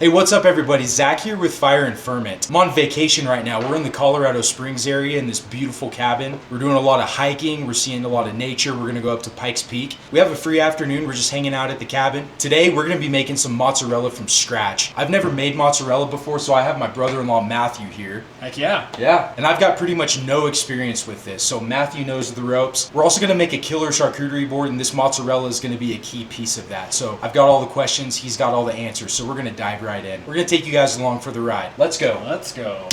Hey, what's up everybody? Zach here with Fire and Ferment. I'm on vacation right now. We're in the Colorado Springs area in this beautiful cabin. We're doing a lot of hiking. We're seeing a lot of nature. We're gonna go up to Pikes Peak. We have a free afternoon. We're just hanging out at the cabin. Today, we're gonna be making some mozzarella from scratch. I've never made mozzarella before, so I have my brother-in-law Matthew here. Heck yeah. Yeah, and I've got pretty much no experience with this, so Matthew knows the ropes. We're also gonna make a killer charcuterie board, and this mozzarella is gonna be a key piece of that. So I've got all the questions, he's got all the answers, so we're gonna dive right in. We're gonna take you guys along for the ride. Let's go. Let's go.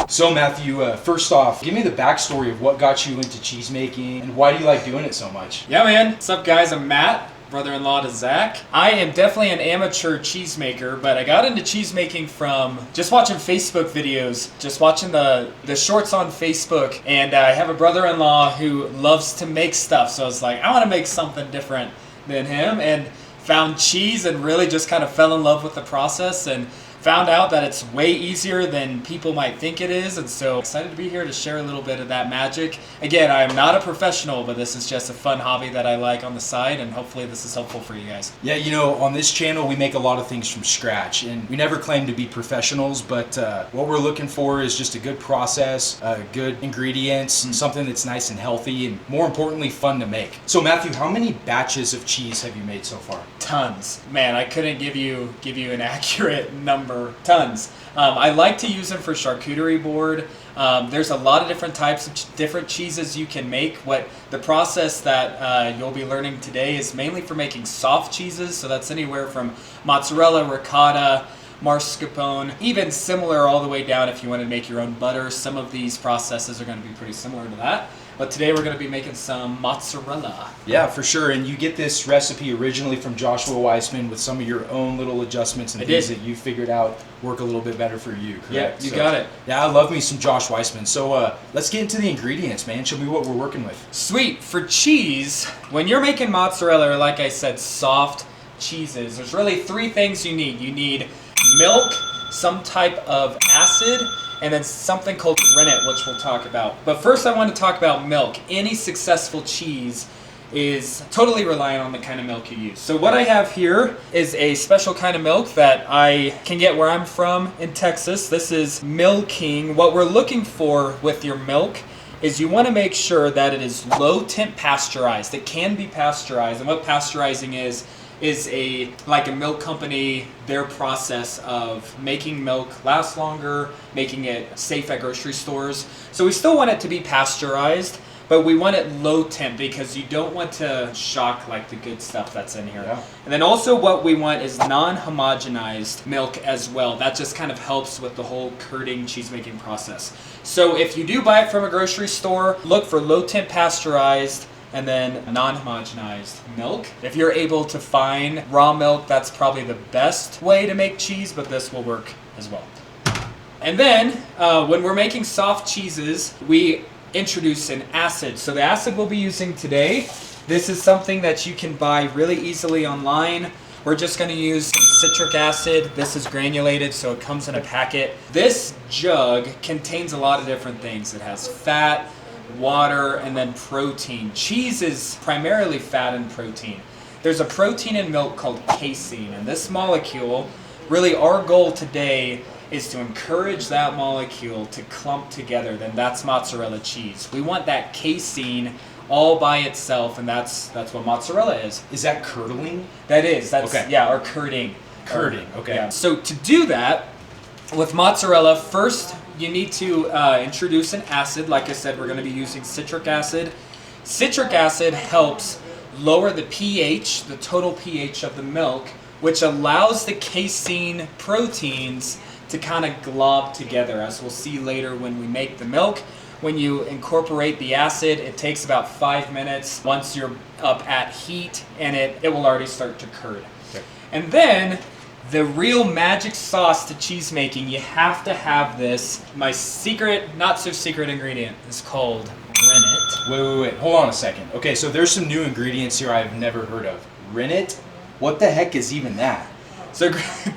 So Matthew, first off, give me the backstory of what got you into cheese making and why do you like doing it so much? Yeah, man. What's up, guys? I'm Matt, brother-in-law to Zach. I am definitely an amateur cheesemaker, but I got into cheesemaking from just watching Facebook videos, just watching the shorts on Facebook, and I have a brother-in-law who loves to make stuff, so I was like, I want to make something different than him, and found cheese and really just kind of fell in love with the process and found out that it's way easier than people might think it is, and so excited to be here to share a little bit of that magic. Again, I am not a professional, but this is just a fun hobby that I like on the side, and hopefully this is helpful for you guys. Yeah, you know, on this channel we make a lot of things from scratch, and we never claim to be professionals, but what we're looking for is just a good process, good ingredients, and something that's nice and healthy, and more importantly, fun to make. So Matthew, how many batches of cheese have you made so far? Tons. Man, I couldn't give you an accurate number. Tons. I like to use them for charcuterie board. There's a lot of different types of different cheeses you can make. What the process that you'll be learning today is mainly for making soft cheeses. So that's anywhere from mozzarella, ricotta, mascarpone, even similar all the way down if you want to make your own butter. Some of these processes are going to be pretty similar to that. But today we're going to be making some mozzarella. Yeah, for sure. And you get this recipe originally from Joshua Weissman with some of your own little adjustments and things that you figured out work a little bit better for you, correct? Yeah, you got it. Yeah, I love me some Josh Weissman. So let's get into the ingredients, man. Show me what we're working with. Sweet. For cheese, when you're making mozzarella, or like I said, soft cheeses, there's really three things you need. You need milk, some type of acid, and then something called rennet, which we'll talk about. But first I want to talk about milk. Any successful cheese is totally reliant on the kind of milk you use. So what I have here is a special kind of milk that I can get where I'm from in Texas. This is milking. What we're looking for with your milk is you want to make sure that it is low temp pasteurized. It can be pasteurized, and what pasteurizing is like a milk company, their process of making milk last longer, making it safe at grocery stores. So we still want it to be pasteurized, but we want it low temp because you don't want to shock like the good stuff that's in here. Yeah. And then also what we want is non-homogenized milk as well. That just kind of helps with the whole curding cheese making process. So if you do buy it from a grocery store, look for low temp pasteurized and then non-homogenized milk. If you're able to find raw milk, that's probably the best way to make cheese, but this will work as well. And then when we're making soft cheeses, we introduce an acid. So the acid we'll be using today, this is something that you can buy really easily online. We're just going to use some citric acid. This is granulated, so it comes in a packet. This jug contains a lot of different things. It has fat, water, and then protein. Cheese is primarily fat and protein. There's a protein in milk called casein, and this molecule, really our goal today is to encourage that molecule to clump together. Then that's mozzarella cheese. We want that casein all by itself, and that's what mozzarella is. Is that curdling? That is. That's okay. Yeah, or curding. Curding, okay. Yeah. So to do that, with mozzarella, first you need to introduce an acid. Like I said, we're going to be using citric acid. Citric acid helps lower the pH, the total pH of the milk, which allows the casein proteins to kind of glob together, as we'll see later when we make the milk. When you incorporate the acid, it takes about 5 minutes once you're up at heat, and it will already start to curd. Okay. And then the real magic sauce to cheese making, you have to have this. My secret, not so secret ingredient is called rennet. Wait. Hold on a second. Okay, so there's some new ingredients here I've never heard of. Rennet? What the heck is even that? So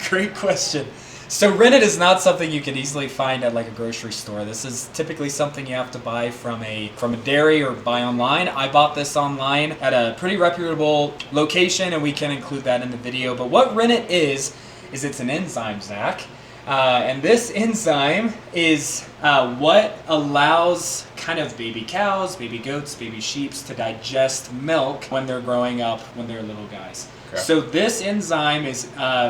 great question. So rennet is not something you can easily find at like a grocery store. This is typically something you have to buy from a dairy or buy online. I bought this online at a pretty reputable location, and we can include that in the video. But what rennet is it's an enzyme, Zach. And this enzyme is what allows kind of baby cows, baby goats, baby sheep to digest milk when they're growing up, when they're little guys. Okay. So this enzyme is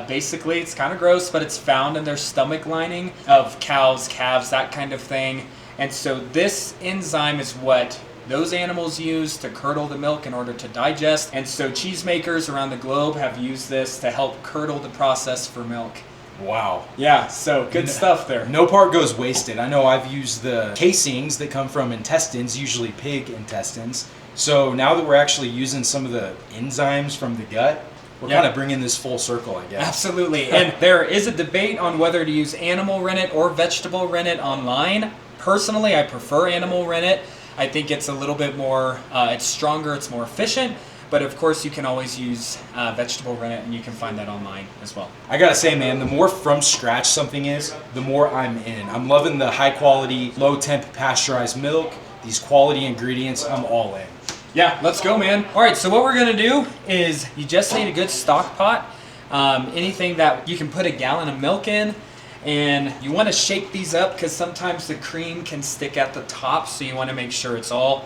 basically, it's kind of gross, but it's found in their stomach lining of cows, calves, that kind of thing. And so this enzyme is what those animals use to curdle the milk in order to digest. And so cheesemakers around the globe have used this to help curdle the process for milk. Wow. Yeah, so good stuff there. No part goes wasted. I know I've used the casings that come from intestines, usually pig intestines. So now that we're actually using some of the enzymes from the gut, we're kind of bringing this full circle, I guess. Absolutely. And there is a debate on whether to use animal rennet or vegetable rennet online. Personally, I prefer animal rennet. I think it's a little bit more, it's stronger, it's more efficient. But of course, you can always use vegetable rennet, and you can find that online as well. I gotta say, man, the more from scratch something is, the more I'm in. I'm loving the high quality, low temp pasteurized milk, these quality ingredients, I'm all in. Yeah, let's go, man. All right, so what we're gonna do is you just need a good stock pot. Anything that you can put a gallon of milk in. And you wanna shake these up because sometimes the cream can stick at the top, so you wanna make sure it's all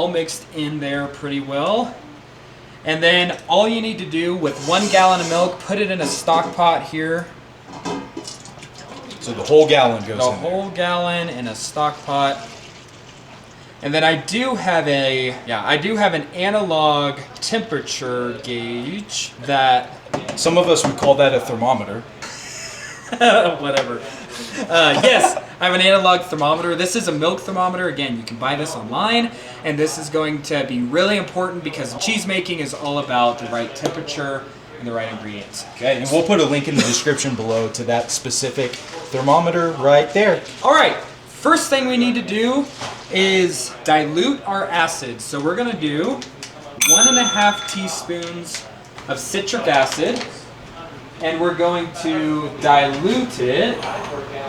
mixed in there pretty well. And then all you need to do with 1 gallon of milk, put it in a stock pot here. So the whole gallon goes in there. The whole gallon in a stock pot. And then I do have an analog temperature gauge that... Some of us would call that a thermometer. Whatever. Yes, I have an analog thermometer. This is a milk thermometer. Again, you can buy this online, and this is going to be really important because cheese making is all about the right temperature and the right ingredients. Okay, and we'll put a link in the description below to that specific thermometer right there. All right, first thing we need to do is dilute our acid. So we're gonna do 1.5 teaspoons of citric acid. And we're going to dilute it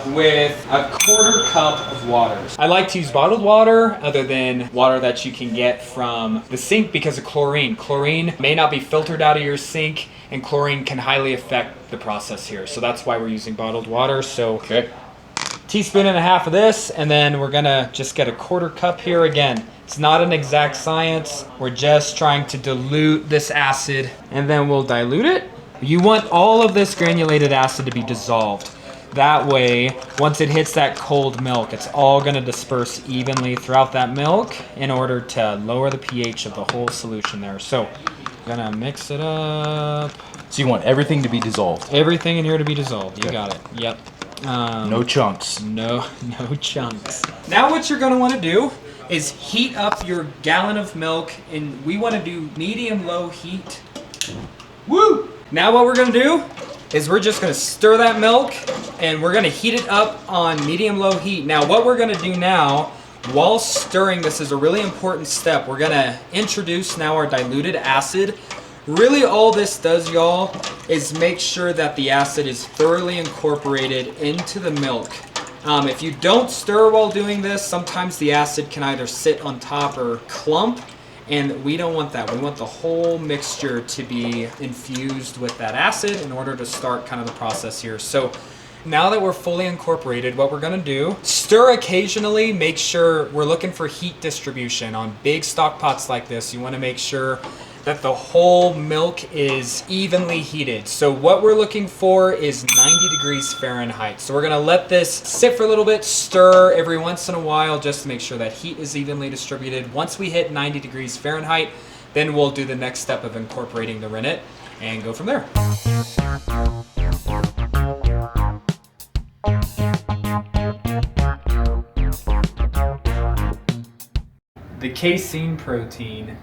with 1/4 cup of water. I like to use bottled water other than water that you can get from the sink because of chlorine. Chlorine may not be filtered out of your sink, and chlorine can highly affect the process here. So that's why we're using bottled water. So okay. 1.5 teaspoons of this, and then we're gonna just get 1/4 cup here. Again, it's not an exact science. We're just trying to dilute this acid, and then we'll dilute it. You want all of this granulated acid to be dissolved. That way, once it hits that cold milk, it's all gonna disperse evenly throughout that milk in order to lower the pH of the whole solution there. So, I'm gonna mix it up. So you want everything to be dissolved? Everything in here to be dissolved. You got it. Yep. No chunks. No chunks. Now what you're gonna wanna do is heat up your gallon of milk, and we wanna do medium-low heat. Woo! Now what we're gonna do is we're just gonna stir that milk, and we're gonna heat it up on medium-low heat. Now what we're gonna do now, while stirring, this is a really important step. We're gonna introduce now our diluted acid. Really all this does, y'all, is make sure that the acid is thoroughly incorporated into the milk. If you don't stir while doing this, sometimes the acid can either sit on top or clump. And we don't want that. We want the whole mixture to be infused with that acid in order to start kind of the process here. So now that we're fully incorporated, what we're gonna do, stir occasionally, make sure we're looking for heat distribution. On big stock pots like this, you wanna make sure that the whole milk is evenly heated. So what we're looking for is 90 degrees Fahrenheit. So we're gonna let this sit for a little bit, stir every once in a while just to make sure that heat is evenly distributed. Once we hit 90 degrees Fahrenheit, then we'll do the next step of incorporating the rennet and go from there. The casein protein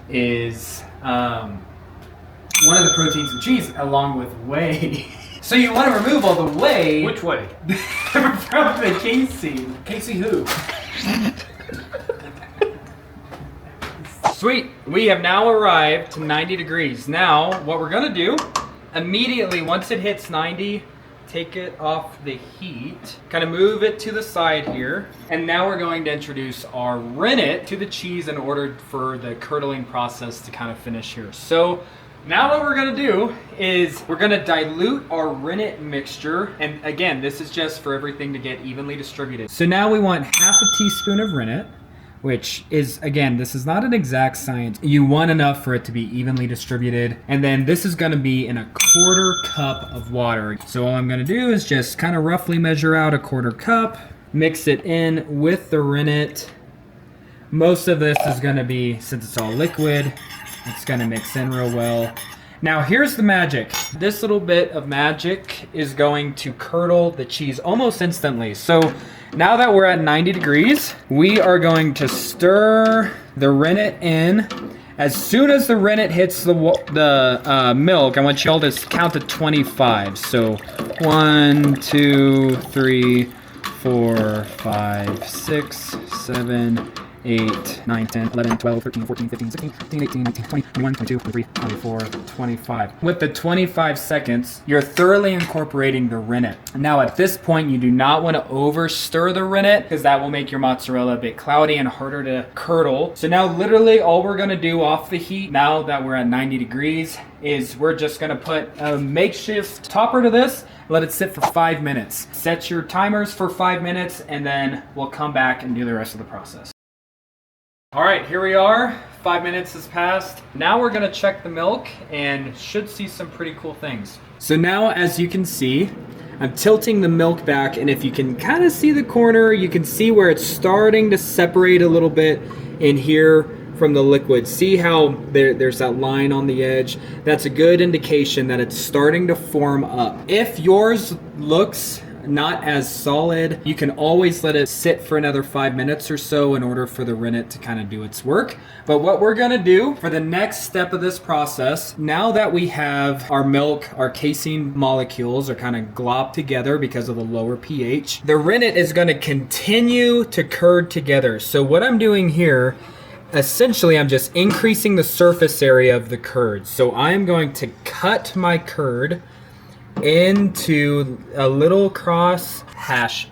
is one of the proteins in cheese, along with whey. So you want to remove all the whey. Which way? From the casein. Casey who? Sweet. We have now arrived to 90 degrees. Now, what we're gonna do, immediately once it hits 90, take it off the heat, kind of move it to the side here. And now we're going to introduce our rennet to the cheese in order for the curdling process to kind of finish here. So now what we're gonna do is we're gonna dilute our rennet mixture. And again, this is just for everything to get evenly distributed. So now we want half a teaspoon of rennet, which is, again, this is not an exact science. You want enough for it to be evenly distributed. And then this is gonna be in a 1/4 cup of water. So all I'm gonna do is just kind of roughly measure out a 1/4 cup, mix it in with the rennet. Most of this is gonna be, since it's all liquid, it's gonna mix in real well. Now here's the magic. This little bit of magic is going to curdle the cheese almost instantly. So now that we're at 90 degrees, we are going to stir the rennet in. As soon as the rennet hits the milk, I want you all to count to 25. So 1, 2, 3, 4, 5, 6, 7, 8, 9, 10, 11, 12, 13, 14, 15, 16, 17, 18, 19, 20, 21, 22, 23, 24, 25. With the 25 seconds, you're thoroughly incorporating the rennet. Now at this point, you do not want to over stir the rennet because that will make your mozzarella a bit cloudy and harder to curdle. So now literally all we're going to do off the heat, now that we're at 90 degrees, is we're just going to put a makeshift topper to this. Let it sit for 5 minutes. Set your timers for 5 minutes and then we'll come back and do the rest of the process. All right, here we are. 5 minutes has passed. Now we're gonna check the milk and should see some pretty cool things. So now, as you can see, I'm tilting the milk back, and if you can kind of see the corner, you can see where it's starting to separate a little bit in here from the liquid. See how there's that line on the edge? That's a good indication that it's starting to form up. If yours looks not as solid, you can always let it sit for another 5 minutes or so in order for the rennet to kind of do its work. But what we're gonna do for the next step of this process, now that we have our milk, our casein molecules are kind of globbed together because of the lower pH, the rennet is gonna continue to curd together. So what I'm doing here, essentially I'm just increasing the surface area of the curd. So I'm going to cut my curd into a little cross hash,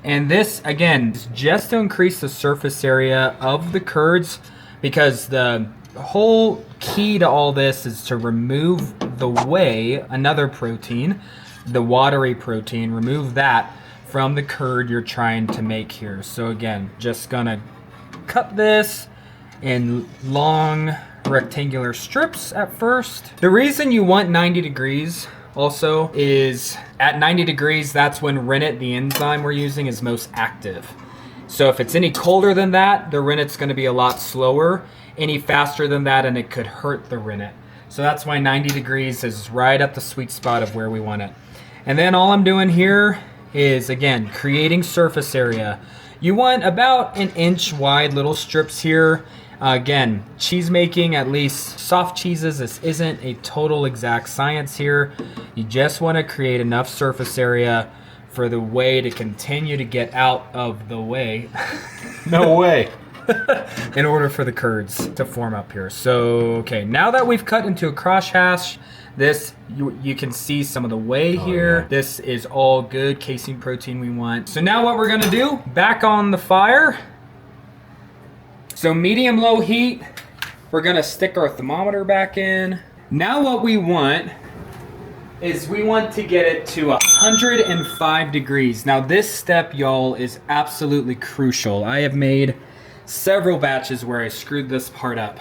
and this again is just to increase the surface area of the curds, because the whole key to all this is to remove the whey, another protein, the watery protein, remove that from the curd you're trying to make here. So again, just gonna cut this in long rectangular strips at first. The reason you want 90 degrees also is at 90 degrees, that's when rennet, the enzyme we're using, is most active. So if it's any colder than that, the rennet's going to be a lot slower. Any faster than that, and it could hurt the rennet. So that's why 90 degrees is right at the sweet spot of where we want it. And then all I'm doing here is, again, creating surface area. You want about 1 inch wide little strips here. Again, cheese making, at least soft cheeses, this isn't a total exact science here. You just want to create enough surface area for the whey to continue to get out of the whey. No way. In order for the curds to form up here. So, okay, now that we've cut into a cross hash, this, you can see some of the whey here. Yeah. This is all good casein protein we want. So now what we're gonna do, back on the fire. So medium-low heat, we're gonna stick our thermometer back in. Now what we want is we want to get it to 105 degrees. Now this step, y'all, is absolutely crucial. I have made several batches where I screwed this part up.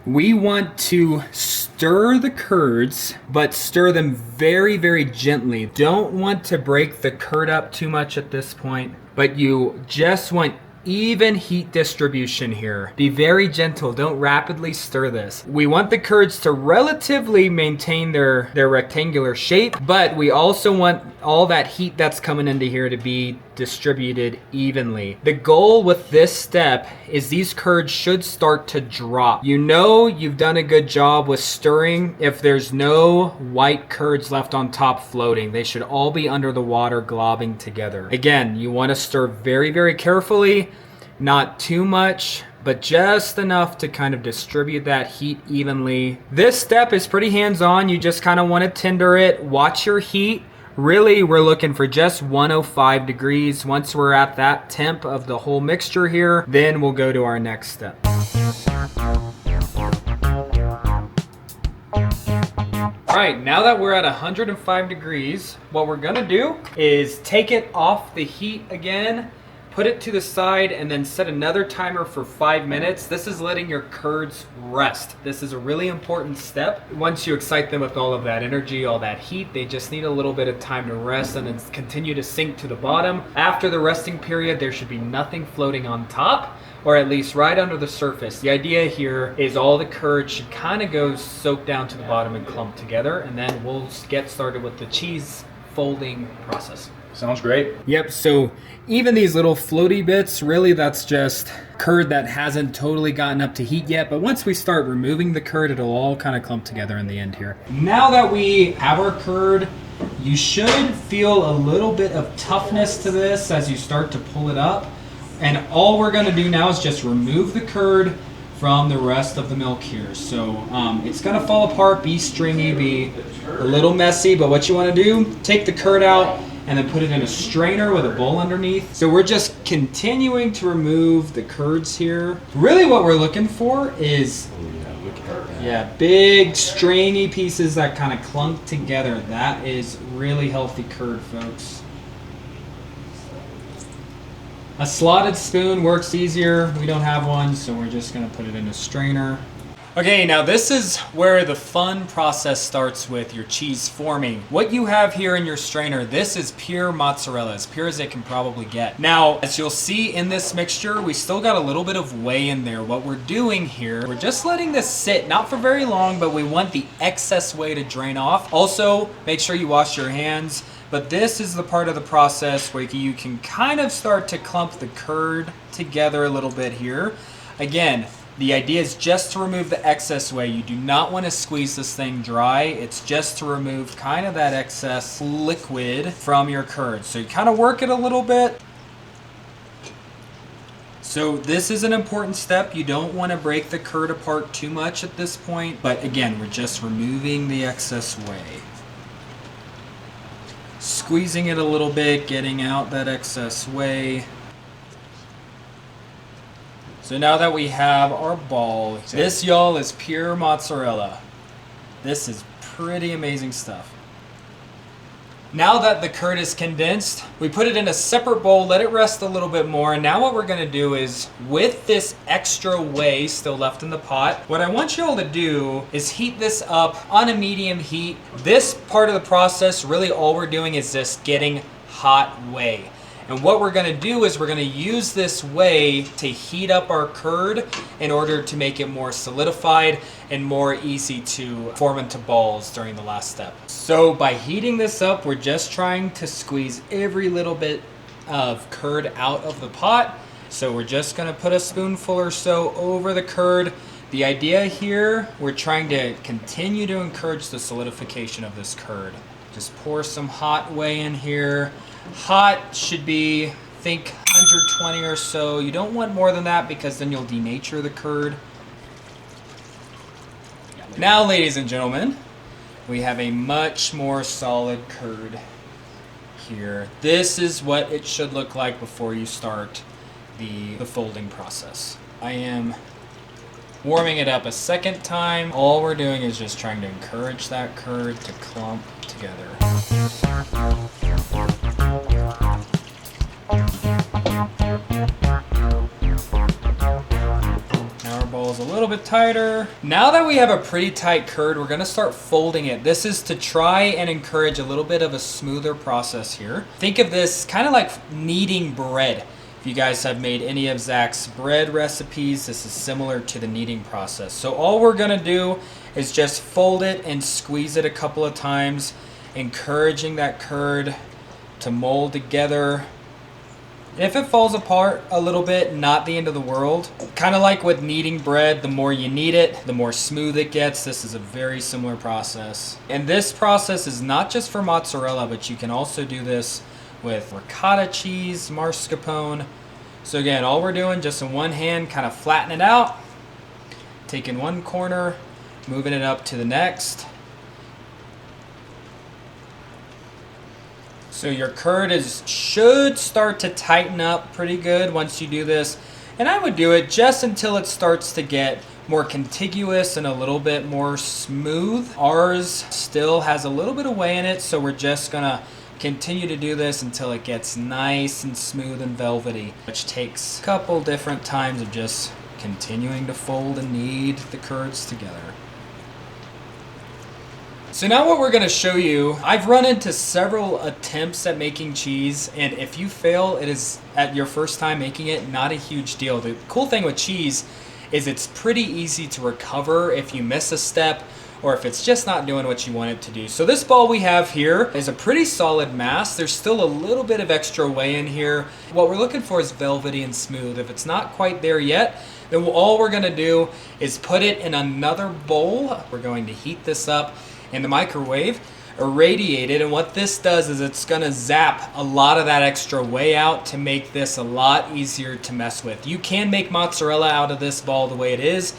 We want to stir the curds, but stir them very, very gently. Don't want to break the curd up too much at this point, but you just want even heat distribution here. Be very gentle, don't rapidly stir this. We want the curds to relatively maintain their rectangular shape, but we also want all that heat that's coming into here to be distributed evenly. The goal with this step is these curds should start to drop. You know you've done a good job with stirring if there's no white curds left on top floating. They should all be under the water globbing together. Again, you want to stir very, very carefully, not too much, but just enough to kind of distribute that heat evenly. This step is pretty hands-on. You just kind of want to tender it, watch your heat, Really, we're looking for just 105 degrees. Once we're at that temp of the whole mixture here, then we'll go to our next step. All right, now that we're at 105 degrees, what we're gonna do is take it off the heat again, put it to the side, and then set another timer for 5 minutes. This is letting your curds rest. This is a really important step. Once you excite them with all of that energy, all that heat, they just need a little bit of time to rest and then continue to sink to the bottom. After the resting period, there should be nothing floating on top, or at least right under the surface. The idea here is all the curds should kind of go soak down to the bottom and clump together, and then we'll get started with the cheese folding process. Sounds great. Yep, so even these little floaty bits, really that's just curd that hasn't totally gotten up to heat yet, but once we start removing the curd, it'll all kind of clump together in the end here. Now that we have our curd, you should feel a little bit of toughness to this as you start to pull it up. And all we're gonna do now is just remove the curd from the rest of the milk here. So it's gonna fall apart, be stringy, be a little messy, but what you wanna do, take the curd out and then put it in a strainer with a bowl underneath. So we're just continuing to remove the curds here. Really what we're looking for is big stringy pieces that kind of clunk together. That is really healthy curd, folks. A slotted spoon works easier. We don't have one, so we're just gonna put it in a strainer. Okay, now this is where the fun process starts with your cheese forming. What you have here in your strainer, this is pure mozzarella, as pure as it can probably get. Now, as you'll see in this mixture, we still got a little bit of whey in there. What we're doing here, we're just letting this sit, not for very long, but we want the excess whey to drain off. Also, make sure you wash your hands. But this is the part of the process where you can kind of start to clump the curd together a little bit here. Again, the idea is just to remove the excess whey. You do not want to squeeze this thing dry. It's just to remove kind of that excess liquid from your curd. So you kind of work it a little bit. So this is an important step. You don't want to break the curd apart too much at this point. But again, we're just removing the excess whey. Squeezing it a little bit, getting out that excess whey. So now that we have our ball, this, y'all, is pure mozzarella. This is pretty amazing stuff. Now that the curd is condensed, we put it in a separate bowl, let it rest a little bit more. And now what we're gonna do is, with this extra whey still left in the pot, what I want y'all to do is heat this up on a medium heat. This part of the process, really all we're doing is just getting hot whey. And what we're gonna do is we're gonna use this whey to heat up our curd in order to make it more solidified and more easy to form into balls during the last step. So by heating this up, we're just trying to squeeze every little bit of curd out of the pot. So we're just gonna put a spoonful or so over the curd. The idea here, we're trying to continue to encourage the solidification of this curd. Just pour some hot whey in here. Hot should be, think 120 or so. You don't want more than that because then you'll denature the curd. Now, ladies and gentlemen, we have a much more solid curd here. This is what it should look like before you start the folding process. I am warming it up a second time. All we're doing is just trying to encourage that curd to clump together. Now our bowl is a little bit tighter. Now that we have a pretty tight curd, we're gonna start folding it. This is to try and encourage a little bit of a smoother process here. Think of this kind of like kneading bread. If you guys have made any of Zach's bread recipes, this is similar to the kneading process. So all we're gonna do is just fold it and squeeze it a couple of times, encouraging that curd to mold together. If it falls apart a little bit, not the end of the world. Kind of like with kneading bread, the more you knead it, the more smooth it gets. This is a very similar process. And this process is not just for mozzarella, but you can also do this with ricotta cheese, mascarpone. So again, all we're doing, just in one hand, kind of flatten it out, taking one corner, moving it up to the next. So your curd should start to tighten up pretty good once you do this. And I would do it just until it starts to get more contiguous and a little bit more smooth. Ours still has a little bit of whey in it, so we're just gonna continue to do this until it gets nice and smooth and velvety, which takes a couple different times of just continuing to fold and knead the curds together. So now what we're going to show you, I've run into several attempts at making cheese, and if you fail, it is at your first time making it, not a huge deal. The cool thing with cheese is it's pretty easy to recover if you miss a step or if it's just not doing what you want it to do. So this ball we have here is a pretty solid mass. There's still a little bit of extra whey in here. What we're looking for is velvety and smooth. If it's not quite there yet, then all we're going to do is put it in another bowl. We're going to heat this up in the microwave, irradiate it, and what this does is it's gonna zap a lot of that extra whey out to make this a lot easier to mess with. You can make mozzarella out of this ball the way it is,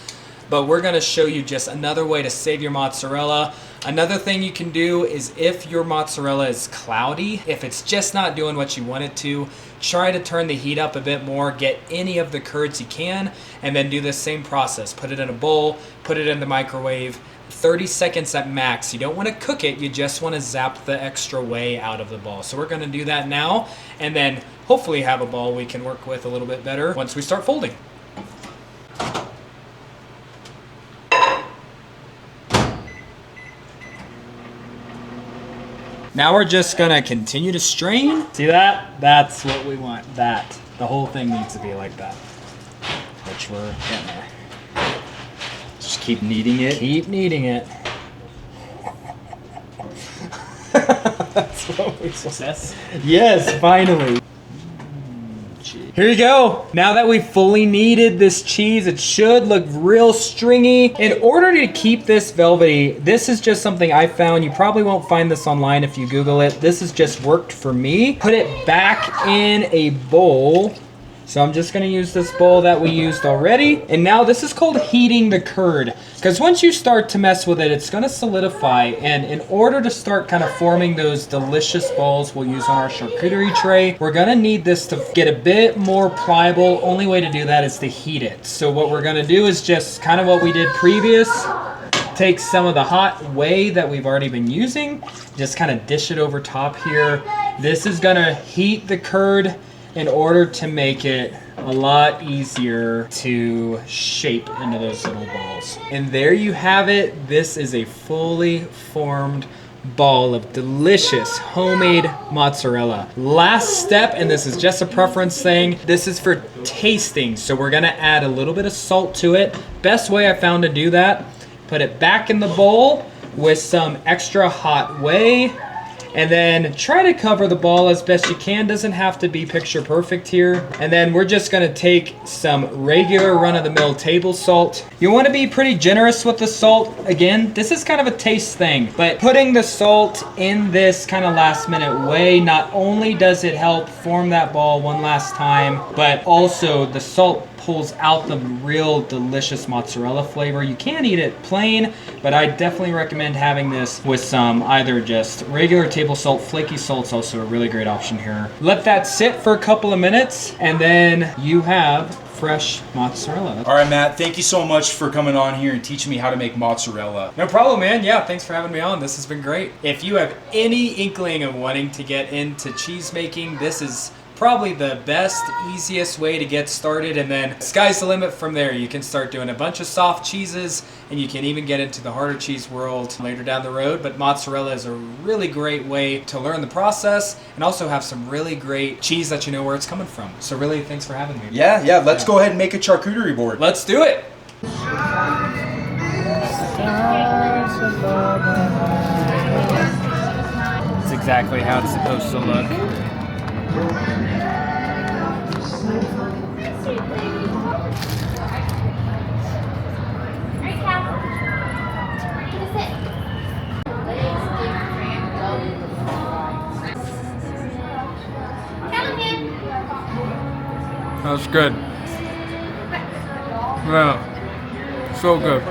but we're gonna show you just another way to save your mozzarella. Another thing you can do is if your mozzarella is cloudy, if it's just not doing what you want it to, try to turn the heat up a bit more, get any of the curds you can, and then do the same process. Put it in a bowl, put it in the microwave, 30 seconds at max. You don't want to cook it, you just want to zap the extra whey out of the ball. So we're going to do that now, and then hopefully have a ball we can work with a little bit better once we start folding. Now we're just going to continue to strain. See that? That's what we want. That. The whole thing needs to be like that. Which we're getting there. Just keep kneading it. Keep kneading it. That's what we success. Yes, finally. Here you go. Now that we've fully kneaded this cheese, it should look real stringy. In order to keep this velvety, this is just something I found. You probably won't find this online if you Google it. This has just worked for me. Put it back in a bowl. So I'm just gonna use this bowl that we used already. And now this is called heating the curd. Because once you start to mess with it, it's gonna solidify. And in order to start kind of forming those delicious balls we'll use on our charcuterie tray, we're gonna need this to get a bit more pliable. Only way to do that is to heat it. So what we're gonna do is just kind of what we did previous. Take some of the hot whey that we've already been using, just kind of dish it over top here. This is gonna heat the curd in order to make it a lot easier to shape into those little balls. And there you have it. This is a fully formed ball of delicious homemade mozzarella. Last step, and this is just a preference thing, this is for tasting. So we're gonna add a little bit of salt to it. Best way I found to do that, put it back in the bowl with some extra hot whey, and then try to cover the ball as best you can. Doesn't have to be picture perfect here. And then we're just gonna take some regular run-of-the-mill table salt. You wanna be pretty generous with the salt. Again, this is kind of a taste thing, but putting the salt in this kind of last minute way, not only does it help form that ball one last time, but also the salt pulls out the real delicious mozzarella flavor. You can eat it plain, but I definitely recommend having this with some either just regular table salt. Flaky salt's also a really great option here. Let that sit for a couple of minutes, and then you have fresh mozzarella. All right, Matt, thank you so much for coming on here and teaching me how to make mozzarella. No problem, man. Yeah, thanks for having me on. This has been great. If you have any inkling of wanting to get into cheese making, this is probably the best, easiest way to get started, and then sky's the limit from there. You can start doing a bunch of soft cheeses, and you can even get into the harder cheese world later down the road. But mozzarella is a really great way to learn the process and also have some really great cheese that you know where it's coming from. So really, thanks for having me. Yeah, let's go ahead and make a charcuterie board. Let's do it. That's exactly how it's supposed to look. That's good. Yeah, so good.